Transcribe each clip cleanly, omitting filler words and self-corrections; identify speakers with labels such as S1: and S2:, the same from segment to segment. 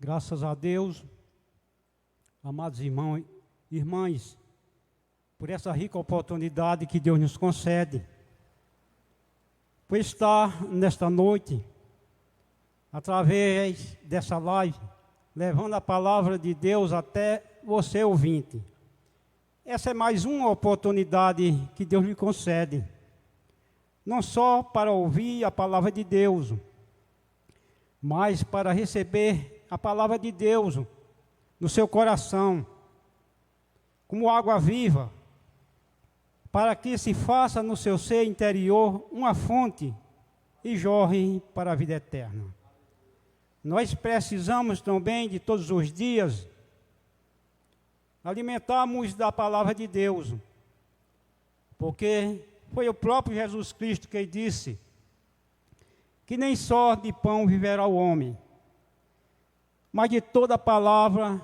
S1: Graças a Deus, amados irmãos e irmãs, por essa rica oportunidade que Deus nos concede, por estar nesta noite, através dessa live, levando a palavra de Deus até você ouvinte. Essa é mais uma oportunidade que Deus lhe concede, não só para ouvir a palavra de Deus, mas para receber a palavra de Deus no seu coração, como água viva, para que se faça no seu ser interior uma fonte e jorre para a vida eterna. Nós precisamos também de todos os dias alimentarmos da palavra de Deus, porque foi o próprio Jesus Cristo que disse que nem só de pão viverá o homem, mas de toda palavra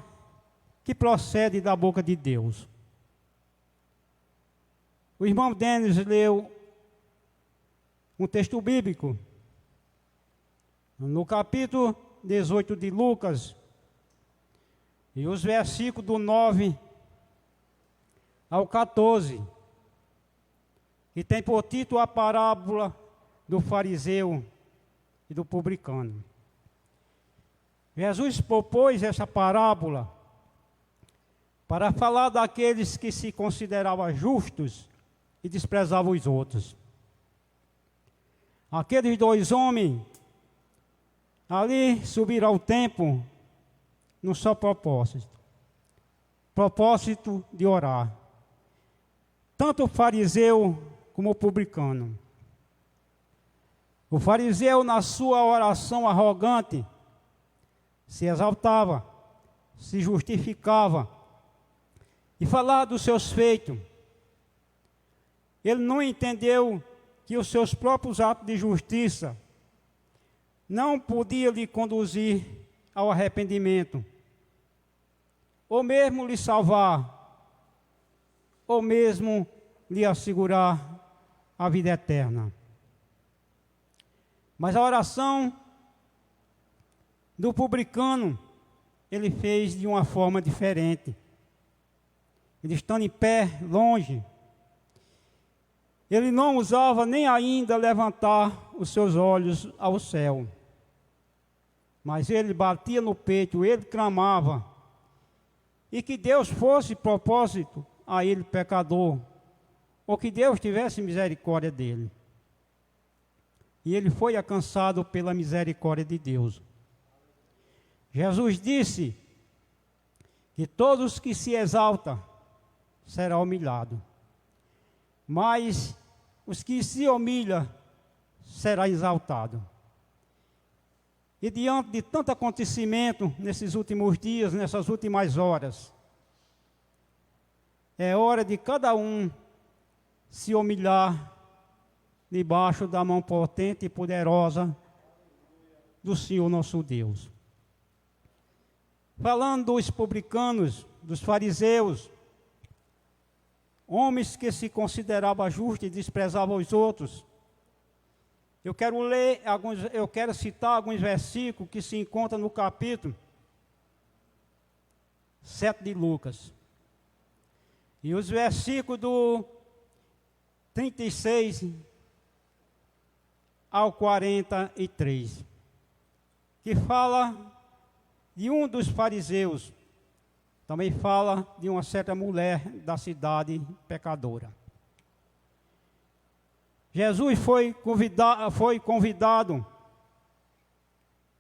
S1: que procede da boca de Deus. O irmão Denis leu um texto bíblico no capítulo 18 de Lucas, e os versículos do 9 ao 14, que tem por título a parábola do fariseu e do publicano. Jesus propôs essa parábola para falar daqueles que se consideravam justos e desprezavam os outros. Aqueles dois homens ali subiram ao templo num só propósito de orar. Tanto o fariseu como o publicano. O fariseu, na sua oração arrogante, se exaltava, se justificava e falava dos seus feitos. Ele não entendeu que os seus próprios atos de justiça não podiam lhe conduzir ao arrependimento, ou mesmo lhe salvar, ou mesmo lhe assegurar a vida eterna. Mas a oração do publicano, ele fez de uma forma diferente. Ele estando em pé, longe, ele não ousava nem ainda levantar os seus olhos ao céu. Mas ele batia no peito, ele clamava, e que Deus fosse propósito a ele pecador, ou que Deus tivesse misericórdia dele. E ele foi alcançado pela misericórdia de Deus. Jesus disse que todos que se exaltam serão humilhados, mas os que se humilham serão exaltados. E diante de tanto acontecimento nesses últimos dias, nessas últimas horas, é hora de cada um se humilhar debaixo da mão potente e poderosa do Senhor nosso Deus. Falando dos publicanos, dos fariseus, homens que se consideravam justos e desprezavam os outros, eu quero citar alguns versículos que se encontram no capítulo 7 de Lucas. E os versículos do 36 ao 43, que fala de um dos fariseus, também fala de uma certa mulher da cidade pecadora. Jesus foi convidado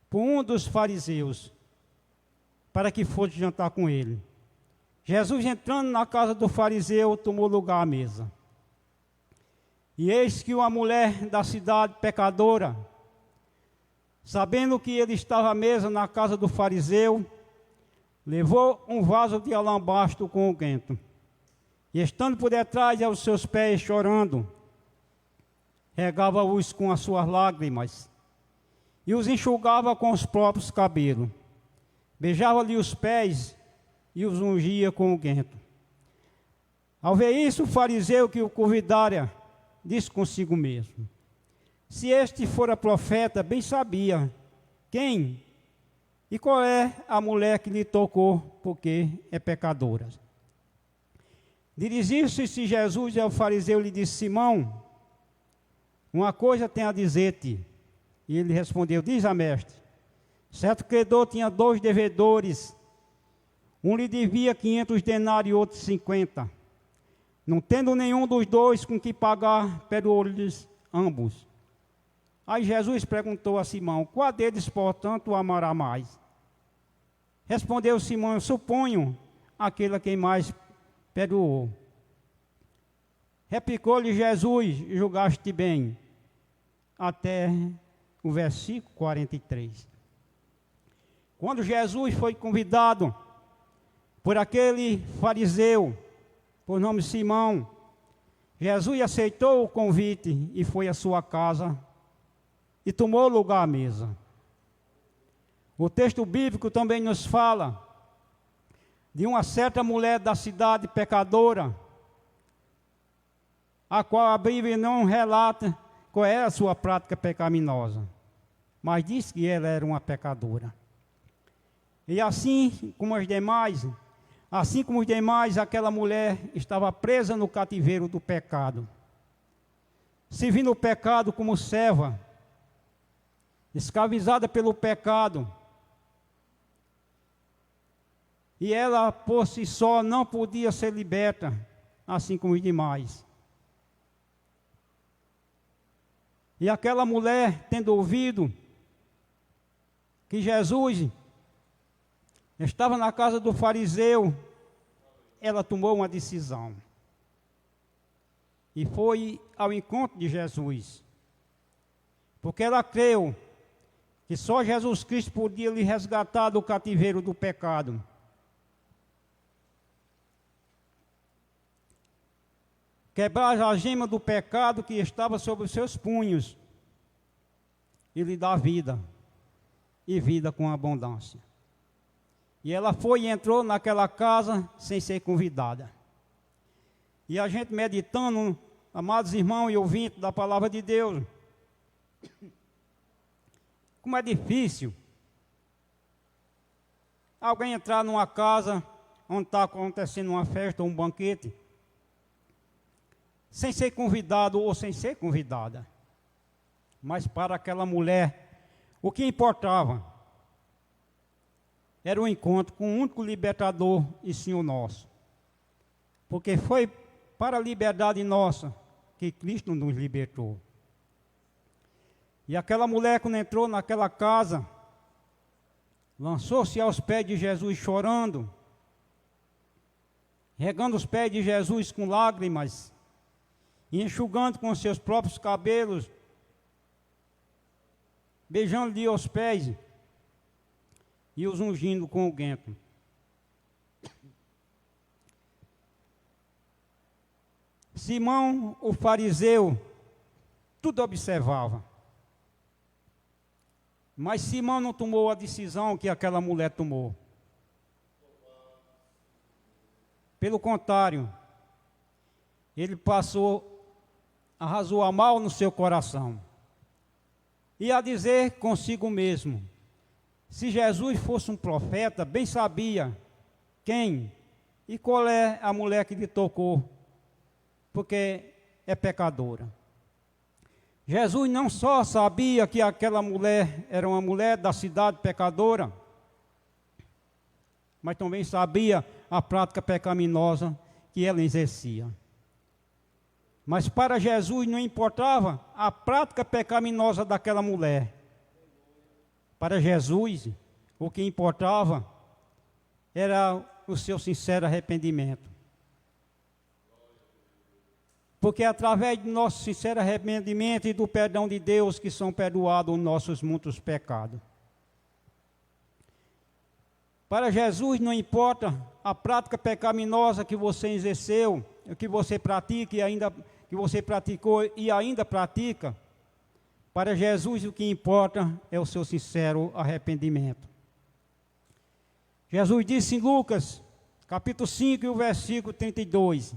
S1: por um dos fariseus para que fosse jantar com ele. Jesus, entrando na casa do fariseu, tomou lugar à mesa. E eis que uma mulher da cidade pecadora, sabendo que ele estava à mesa na casa do fariseu, levou um vaso de alabastro com unguento, e estando por detrás aos seus pés chorando, regava-os com as suas lágrimas, e os enxugava com os próprios cabelos, beijava-lhe os pés e os ungia com unguento. Ao ver isso, o fariseu que o convidara disse consigo mesmo: se este fora profeta, bem sabia quem E qual é a mulher que lhe tocou, porque é pecadora? Dirigiu-se Jesus ao fariseu e lhe disse: Simão, uma coisa tenho a dizer-te. E ele respondeu: diz a mestre. Certo credor tinha 2 devedores. Um lhe devia 500 denários e outro 50. Não tendo nenhum dos 2 com que pagar, perdoou-lhes ambos. Aí Jesus perguntou a Simão: qual deles, portanto, o amará mais? Respondeu Simão: eu suponho aquele a quem mais perdoou. Replicou-lhe Jesus: julgaste bem. Até o versículo 43. Quando Jesus foi convidado por aquele fariseu, por nome Simão, Jesus aceitou o convite e foi à sua casa e tomou lugar à mesa. O texto bíblico também nos fala de uma certa mulher da cidade pecadora, a qual a Bíblia não relata qual era a sua prática pecaminosa, mas diz que ela era uma pecadora. E assim como os demais, aquela mulher estava presa no cativeiro do pecado, servindo o pecado como serva, escravizada pelo pecado. E ela, por si só, não podia ser liberta, assim como os demais. E aquela mulher, tendo ouvido que Jesus estava na casa do fariseu, ela tomou uma decisão. E foi ao encontro de Jesus. Porque ela creu que só Jesus Cristo podia lhe resgatar do cativeiro do pecado. Quebrar a gema do pecado que estava sobre os seus punhos e lhe dar vida, e vida com abundância. E ela foi e entrou naquela casa sem ser convidada. E a gente meditando, amados irmãos e ouvintes da palavra de Deus, como é difícil alguém entrar numa casa onde está acontecendo uma festa ou um banquete, sem ser convidado ou sem ser convidada. Mas para aquela mulher, o que importava era o encontro com o único libertador e Senhor nosso. Porque foi para a liberdade nossa que Cristo nos libertou. E aquela mulher, quando entrou naquela casa, lançou-se aos pés de Jesus chorando, regando os pés de Jesus com lágrimas, e enxugando com seus próprios cabelos, beijando-lhe os pés e os ungindo com o guento. Simão, o fariseu, tudo observava. Mas Simão não tomou a decisão que aquela mulher tomou. Pelo contrário, ele passou a razoar mal no seu coração e a dizer consigo mesmo: se Jesus fosse um profeta, bem sabia quem e qual é a mulher que lhe tocou, porque é pecadora. Jesus não só sabia que aquela mulher era uma mulher da cidade pecadora, mas também sabia a prática pecaminosa que ela exercia. Mas para Jesus não importava a prática pecaminosa daquela mulher. Para Jesus, o que importava era o seu sincero arrependimento. Porque é através do nosso sincero arrependimento e do perdão de Deus que são perdoados os nossos muitos pecados. Para Jesus não importa a prática pecaminosa que você exerceu, que você pratica e ainda que você praticou e ainda pratica. Para Jesus o que importa é o seu sincero arrependimento. Jesus disse em Lucas, capítulo 5, e o versículo 32: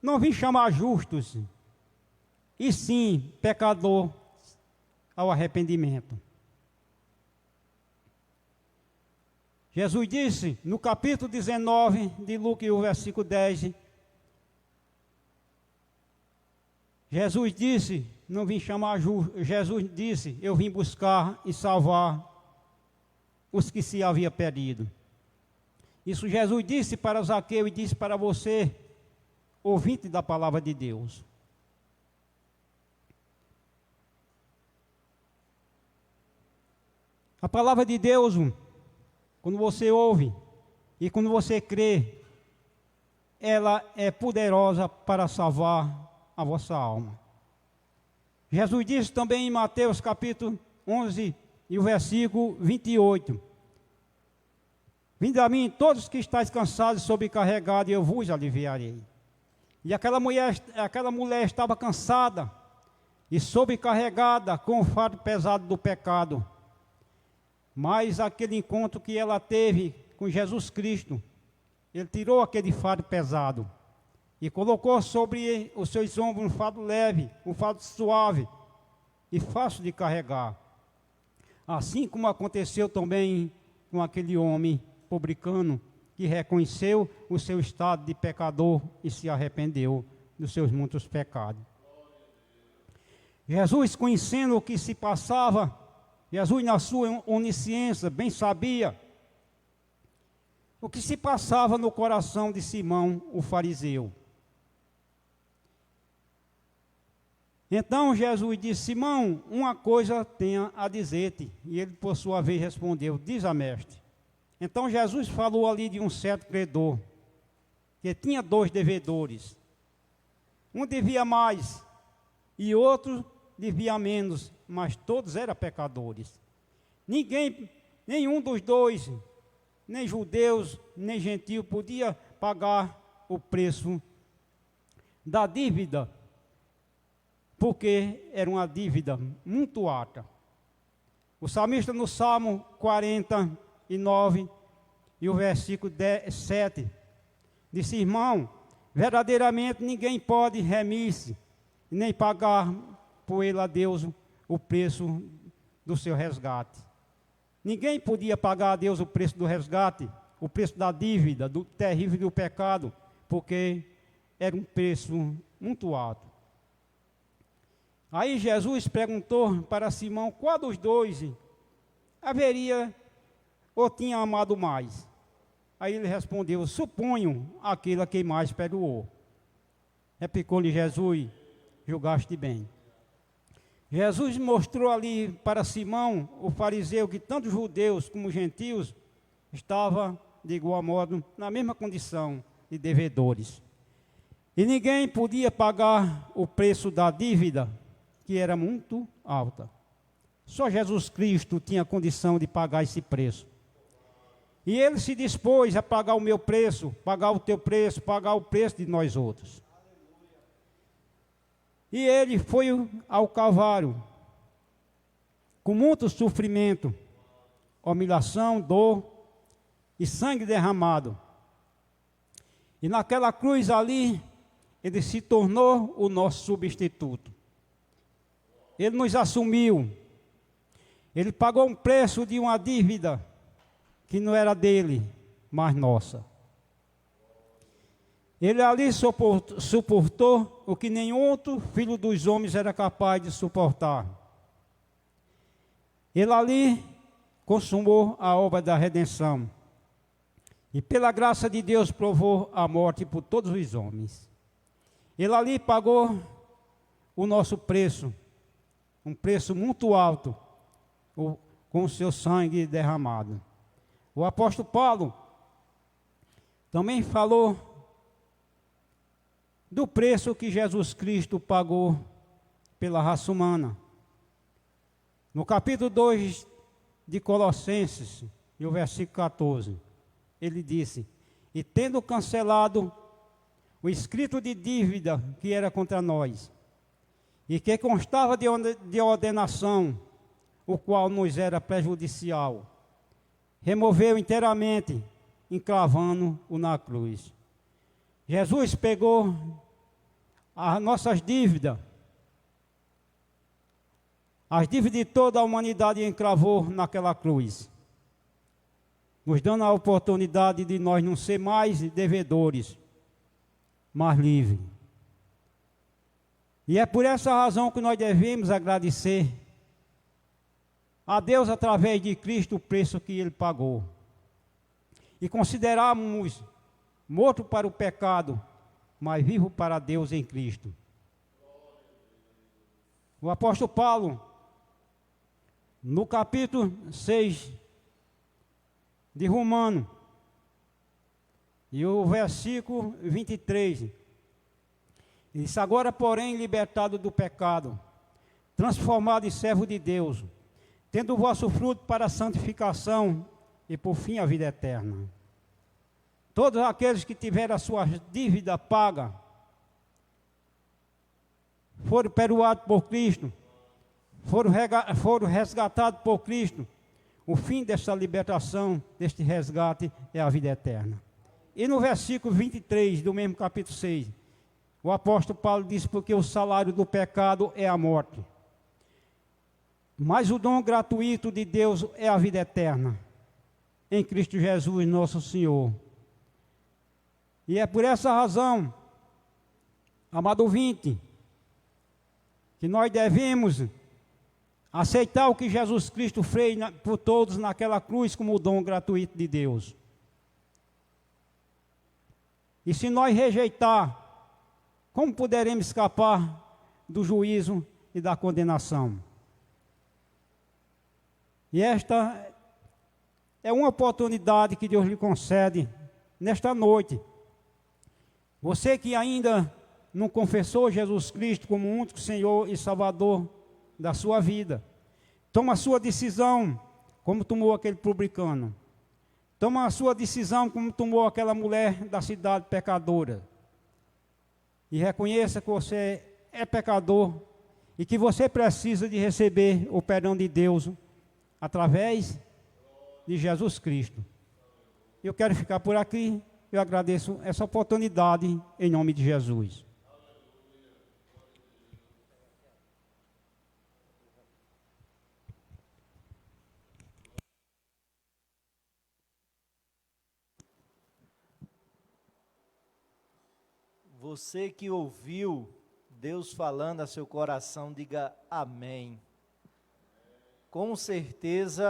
S1: não vim chamar justos, e sim pecador ao arrependimento. Jesus disse, no capítulo 19 de Lucas, o versículo 10, Jesus disse, não vim chamar justo, Jesus disse, eu vim buscar e salvar os que se havia perdido. Isso Jesus disse para Zaqueu e disse para você, ouvinte da palavra de Deus. A palavra de Deus, quando você ouve e quando você crê, ela é poderosa para salvar a vossa alma. Jesus disse também em Mateus capítulo 11 e o versículo 28. Vinde a mim todos que estáis cansados e sobrecarregados, e eu vos aliviarei. E aquela mulher estava cansada e sobrecarregada com o fardo pesado do pecado. Mas aquele encontro que ela teve com Jesus Cristo, Ele tirou aquele fardo pesado e colocou sobre os seus ombros um fardo leve, um fardo suave e fácil de carregar. Assim como aconteceu também com aquele homem publicano que reconheceu o seu estado de pecador e se arrependeu dos seus muitos pecados. Jesus, conhecendo o que se passava, Jesus, na sua onisciência, bem sabia o que se passava no coração de Simão, o fariseu. Então Jesus disse, Simão, uma coisa tenho a dizer-te. E ele, por sua vez, respondeu, diz a mestre. Então Jesus falou ali de um certo credor, que tinha 2 devedores. Um devia mais e outro devia menos, mas todos eram pecadores. Nenhum dos dois, nem judeus, nem gentio, podia pagar o preço da dívida, porque era uma dívida muito alta. O salmista no Salmo 49 e o versículo 7 disse, irmão, verdadeiramente ninguém pode remir-se, nem pagar por ele a Deus o preço do seu resgate. Ninguém podia pagar a Deus o preço do resgate, o preço da dívida, do terrível do pecado, porque era um preço muito alto. Aí Jesus perguntou para Simão qual dos dois haveria ou tinha amado mais. Aí ele respondeu, suponho aquele a quem mais perdoou. Replicou-lhe Jesus, julgaste bem. Jesus mostrou ali para Simão, o fariseu, que tanto judeus como gentios estavam, de igual modo, na mesma condição de devedores. E ninguém podia pagar o preço da dívida, que era muito alta. Só Jesus Cristo tinha condição de pagar esse preço. E Ele se dispôs a pagar o meu preço, pagar o teu preço, pagar o preço de nós outros. E Ele foi ao Calvário, com muito sofrimento, humilhação, dor e sangue derramado. E naquela cruz ali, Ele se tornou o nosso substituto. Ele nos assumiu. Ele pagou um preço de uma dívida que não era dele, mas nossa. Ele ali suportou o que nenhum outro filho dos homens era capaz de suportar. Ele ali consumou a obra da redenção. E pela graça de Deus provou a morte por todos os homens. Ele ali pagou o nosso preço, um preço muito alto, com o seu sangue derramado. O apóstolo Paulo também falou do preço que Jesus Cristo pagou pela raça humana. No capítulo 2 de Colossenses, e o versículo 14, ele disse, e tendo cancelado o escrito de dívida que era contra nós, e que constava de ordenação, o qual nos era prejudicial, removeu inteiramente, encravando-o na cruz. Jesus pegou as nossas dívidas, as dívidas de toda a humanidade, e encravou naquela cruz. nos dando a oportunidade de nós não ser mais devedores, mas livres. E é por essa razão que nós devemos agradecer a Deus através de Cristo o preço que Ele pagou. E considerarmos morto para o pecado, mas vivo para Deus em Cristo. O apóstolo Paulo, no capítulo 6 de Romanos, e o versículo 23, ele diz: agora, porém, libertado do pecado, transformado em servo de Deus, tendo o vosso fruto para a santificação e por fim a vida eterna. Todos aqueles que tiveram a sua dívida paga, foram perdoados por Cristo, foram resgatados por Cristo. O fim desta libertação, deste resgate, é a vida eterna. E no versículo 23 do mesmo capítulo 6, o apóstolo Paulo diz: porque o salário do pecado é a morte, mas o dom gratuito de Deus é a vida eterna, em Cristo Jesus nosso Senhor. E é por essa razão, amado ouvinte, que nós devemos aceitar o que Jesus Cristo fez por todos naquela cruz como o dom gratuito de Deus. E se nós rejeitar, como poderemos escapar do juízo e da condenação? E esta é uma oportunidade que Deus lhe concede nesta noite. Você que ainda não confessou Jesus Cristo como o único Senhor e Salvador da sua vida, toma a sua decisão, como tomou aquele publicano. Toma a sua decisão, como tomou aquela mulher da cidade pecadora. E reconheça que você é pecador e que você precisa de receber o perdão de Deus através de Jesus Cristo. Eu quero ficar por aqui. Eu agradeço essa oportunidade em nome de Jesus.
S2: Você que ouviu Deus falando a seu coração, diga amém. Com certeza